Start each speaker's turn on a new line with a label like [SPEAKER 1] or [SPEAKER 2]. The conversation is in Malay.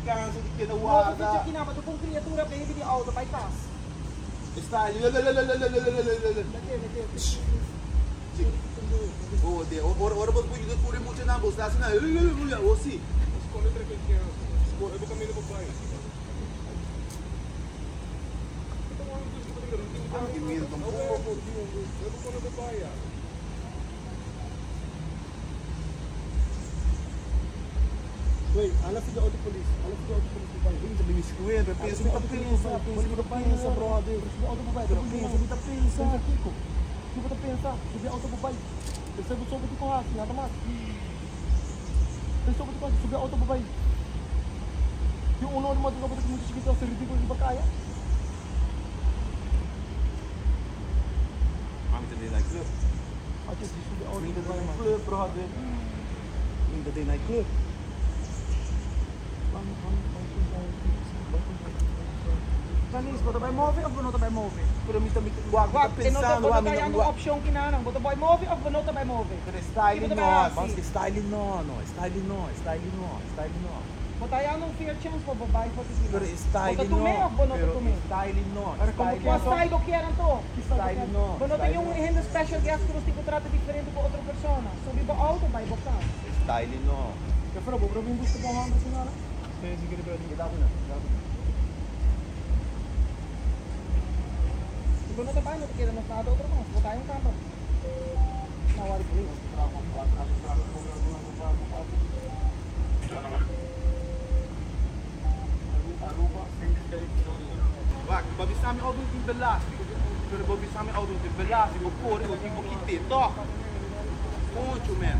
[SPEAKER 1] canso di che la
[SPEAKER 2] No,
[SPEAKER 1] guarda.
[SPEAKER 2] perché c'è chi con criatura che vedi di auto, vai cas.
[SPEAKER 1] E stai lì. Oh, ora posso pure pure molto na bolsa, assim na. Oh, sim.
[SPEAKER 3] Escolhe outra coisa. Eu vou caminhar pro pai.
[SPEAKER 1] Que medo tão pouco.
[SPEAKER 3] Eu vou quando eu pai.
[SPEAKER 2] Wait, alam si auto police. Alam si auto police pai.
[SPEAKER 1] Vem também escuendo, pensa muita pensa, brother.
[SPEAKER 2] Auto pai, pensa muita pensa. Kiko. Kiko tá pensa, subir auto pai. Percebe o sobe de corraço, nada mais. Percebe o sobe subir auto pai. Yung uno naman din ako muito chiquito sa ridículo di ba kaya?
[SPEAKER 1] Mami também na club.
[SPEAKER 2] At least subir auto
[SPEAKER 1] Ainda
[SPEAKER 2] pai.
[SPEAKER 1] tem na club, brother. Ainda tem na club.
[SPEAKER 2] Panis, boto by movie of boto by movie?
[SPEAKER 1] Pero mi também guarda pensando,
[SPEAKER 2] boto by ang option kinanang, boto by movie of boto by movie?
[SPEAKER 1] Pero style no, mas style no, style no.
[SPEAKER 2] Boto ay anong fair chance for babae for this.
[SPEAKER 1] Pero style
[SPEAKER 2] boto tume of boto tume?
[SPEAKER 1] Style no.
[SPEAKER 2] Mas style do quieran to.
[SPEAKER 1] Style no.
[SPEAKER 2] Boto yung hindi special guest kung tipo trata diferente ko outra persona. So biba auto by bokta.
[SPEAKER 1] Style no.
[SPEAKER 2] Kaya pero bro, yung gusto ko hanggang sinala.
[SPEAKER 1] Sige, sige, pero hindi dapat na.
[SPEAKER 2] Bono ta tayo, kaya na sa outro mo. Boto tayong kanto. Nawari ko rin.
[SPEAKER 1] Wacht, babi sami auto in belasting. Pero babi sami auto in belasting, op koren, op die boekje dit, toch? Poncho, man.